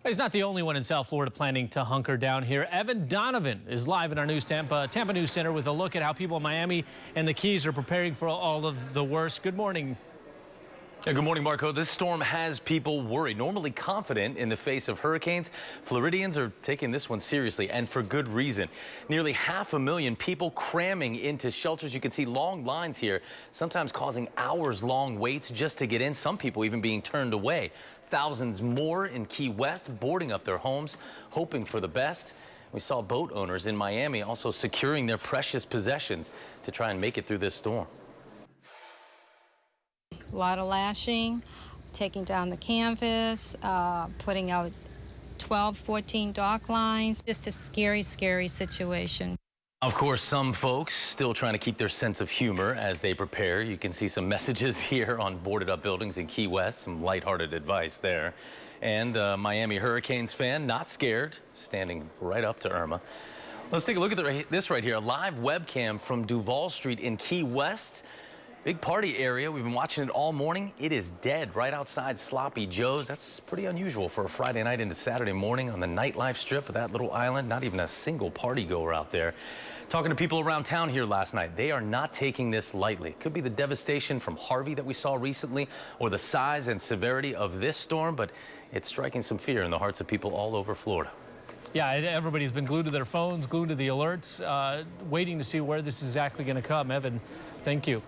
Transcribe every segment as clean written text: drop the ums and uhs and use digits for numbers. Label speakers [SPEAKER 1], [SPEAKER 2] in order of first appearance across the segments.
[SPEAKER 1] He's not the only one in South Florida planning to hunker down here. Evan Donovan is live in our Tampa News Center with a look at how people in Miami and the Keys are preparing for all of the worst. Good morning.
[SPEAKER 2] Good morning, Marco. This storm has people worried. Normally confident in the face of hurricanes, Floridians are taking this one seriously, and for good reason. Nearly 500,000 people cramming into shelters. You can see long lines here, sometimes causing hours-long waits just to get in. Some people even being turned away. Thousands more in Key West boarding up their homes, hoping for the best. We saw boat owners in Miami also securing their precious possessions to try and make it through this storm.
[SPEAKER 3] A lot of lashing, taking down the canvas, putting out 12, 14 dock lines. Just a scary, scary situation.
[SPEAKER 2] Of course, some folks still trying to keep their sense of humor as they prepare. You can see some messages here on boarded up buildings in Key West, some lighthearted advice there. And Miami Hurricanes fan, not scared, standing right up to Irma. Let's take a look at this right here, a live webcam from Duval Street in Key West. Big party area. We've been watching it all morning. It is dead right outside Sloppy Joe's. That's pretty unusual for a Friday night into Saturday morning on the nightlife strip of that little island. Not even a single party goer out there. Talking to people around town here last night, they are not taking this lightly. Could be the devastation from Harvey that we saw recently, or the size and severity of this storm, but it's striking some fear in the hearts of people all over Florida.
[SPEAKER 1] Yeah, everybody's been glued to their phones, glued to the alerts, waiting to see where this is exactly going to come. Evan, thank you.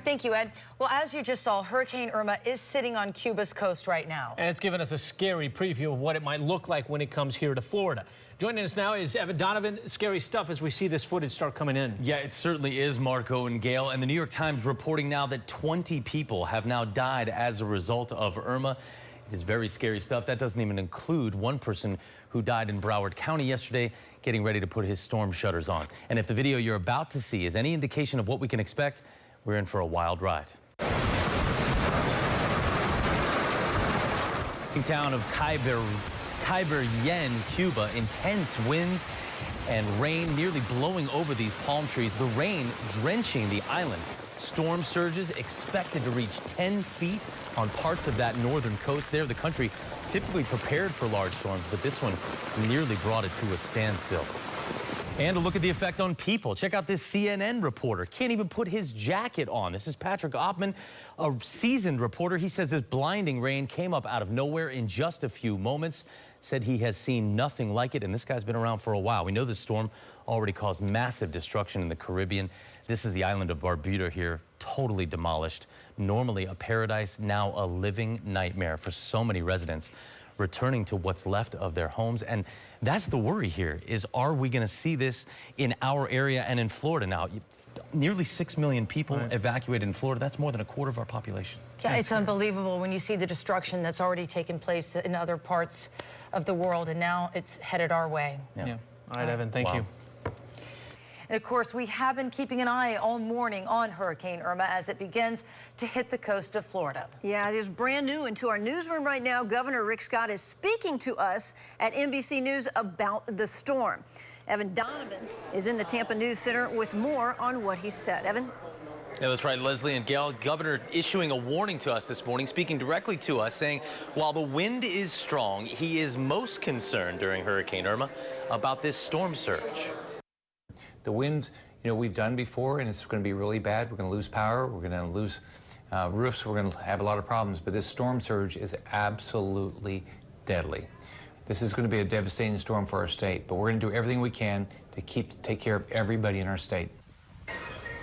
[SPEAKER 4] Thank you, Ed. Well, as you just saw, Hurricane Irma is sitting on Cuba's coast right now.
[SPEAKER 1] And it's given us a scary preview of what it might look like when it comes here to Florida. Joining us now is Evan Donovan. Scary stuff as we see this footage start coming in.
[SPEAKER 2] Yeah, it certainly is, Marco and Gail. And the New York Times reporting now that 20 people have now died as a result of Irma. It is very scary stuff. That doesn't even include one person who died in Broward County yesterday, getting ready to put his storm shutters on. And if the video you're about to see is any indication of what we can expect, we're in for a wild ride. Town of Cayberyen, Cuba, intense winds and rain nearly blowing over these palm trees. The rain drenching the island. Storm surges expected to reach 10 feet on parts of that northern coast there. The country typically prepared for large storms, but this one nearly brought it to a standstill. And a look at the effect on people. Check out this CNN reporter. Can't even put his jacket on. This is Patrick Oppman, a seasoned reporter. He says this blinding rain came up out of nowhere in just a few moments. Said he has seen nothing like it, and this guy's been around for a while. We know this storm already caused massive destruction in the Caribbean. This is the island of Barbuda here, totally demolished. Normally a paradise, now a living nightmare for so many residents returning to what's left of their homes. And that's the worry here, is are we going to see this in our area and in Florida now? Nearly 6 million people evacuated in Florida. That's more than a quarter of our population.
[SPEAKER 4] Yeah, it's unbelievable when you see the destruction that's already taken place in other parts of the world, and now it's headed our way.
[SPEAKER 1] Yeah. All right, Evan, thank you.
[SPEAKER 4] And of course, we have been keeping an eye all morning on Hurricane Irma as it begins to hit the coast of Florida.
[SPEAKER 5] Yeah, it is brand new. Into our newsroom right now, Governor Rick Scott is speaking to us at NBC News about the storm. Evan Donovan is in the Tampa News Center with more on what he said. Evan?
[SPEAKER 2] Yeah, that's right, Leslie and Gail. Governor issuing a warning to us this morning, speaking directly to us, saying while the wind is strong, he is most concerned during Hurricane Irma about this storm surge.
[SPEAKER 6] The wind, we've done before, and it's going to be really bad. We're going to lose power. We're going to lose roofs. We're going to have a lot of problems. But this storm surge is absolutely deadly. This is going to be a devastating storm for our state, but we're going to do everything we can to take care of everybody in our state.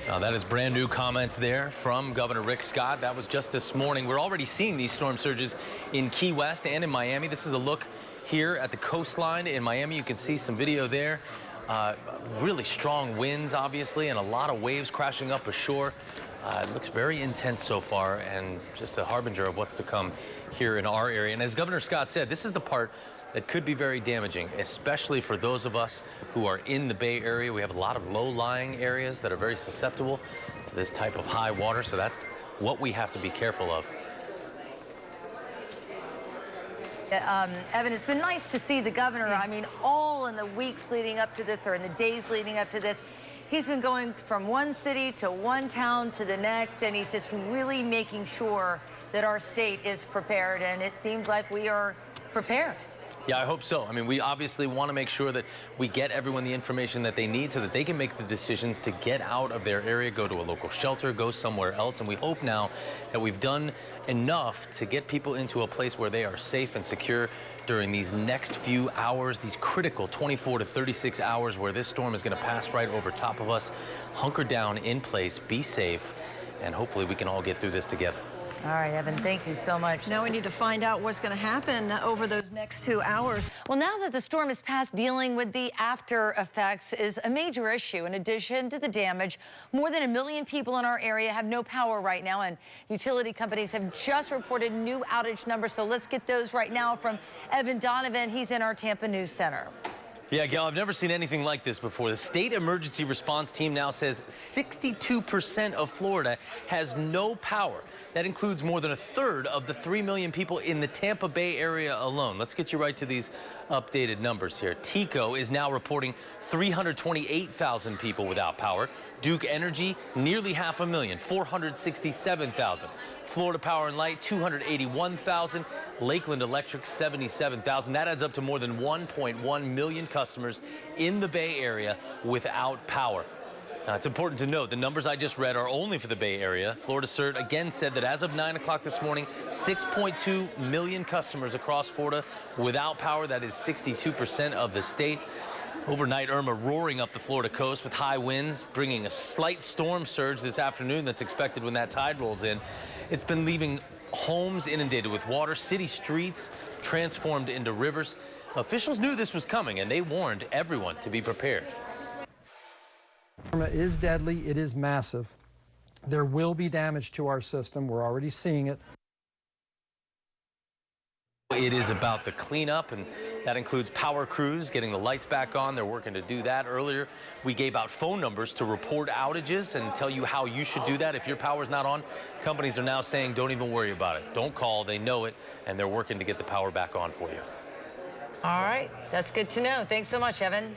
[SPEAKER 2] Now, that is brand new comments there from Governor Rick Scott. That was just this morning. We're already seeing these storm surges in Key West and in Miami. This is a look here at the coastline in Miami. You can see some video there. Really strong winds, obviously, and a lot of waves crashing up ashore. It looks very intense so far, and just a harbinger of what's to come here in our area. And as Governor Scott said, this is the part that could be very damaging, especially for those of us who are in the Bay Area. We have a lot of low-lying areas that are very susceptible to this type of high water, so that's what we have to be careful of.
[SPEAKER 4] Evan, it's been nice to see the governor. I mean, all in the weeks leading up to this, or in the days leading up to this, he's been going from one city to one town to the next, and he's just really making sure that our state is prepared, and it seems like we are prepared.
[SPEAKER 2] Yeah, I hope so. I mean, we obviously want to make sure that we get everyone the information that they need so that they can make the decisions to get out of their area, go to a local shelter, go somewhere else. And we hope now that we've done enough to get people into a place where they are safe and secure during these next few hours, these critical 24 to 36 hours where this storm is going to pass right over top of us. Hunker down in place, be safe, and hopefully we can all get through this together.
[SPEAKER 4] All right, Evan, thank you so much.
[SPEAKER 5] Now we need to find out what's going to happen over those next 2 hours.
[SPEAKER 4] Well, now that the storm is past, dealing with the after effects is a major issue. In addition to the damage, more than 1 million people in our area have no power right now, and utility companies have just reported new outage numbers. So let's get those right now from Evan Donovan. He's in our Tampa News Center.
[SPEAKER 2] Yeah, Gail, I've never seen anything like this before. The state emergency response team now says 62% of Florida has no power. That includes more than 1/3 of the 3 million people in the Tampa Bay area alone. Let's get you right to these updated numbers here. TECO is now reporting 328,000 people without power. Duke Energy, nearly 500,000, 467,000. Florida Power and Light, 281,000. Lakeland Electric, 77,000. That adds up to more than 1.1 million customers in the Bay Area without power. Now, it's important to note the numbers I just read are only for the Bay Area. Florida CERT again said that as of 9 o'clock this morning, 6.2 million customers across Florida without power. That is 62% of the state. Overnight, Irma roaring up the Florida coast with high winds, bringing a slight storm surge this afternoon that's expected when that tide rolls in. It's been leaving homes inundated with water, city streets transformed into rivers. Officials knew this was coming, and they warned everyone to be prepared.
[SPEAKER 7] Irma is deadly. It is massive. There will be damage to our system. We're already seeing it.
[SPEAKER 2] It is about the cleanup, and that includes power crews getting the lights back on. They're working to do that. Earlier, we gave out phone numbers to report outages and tell you how you should do that if your power's not on. Companies are now saying don't even worry about it. Don't call. They know it, and they're working to get the power back on for you.
[SPEAKER 4] All right, that's good to know. Thanks so much, Evan.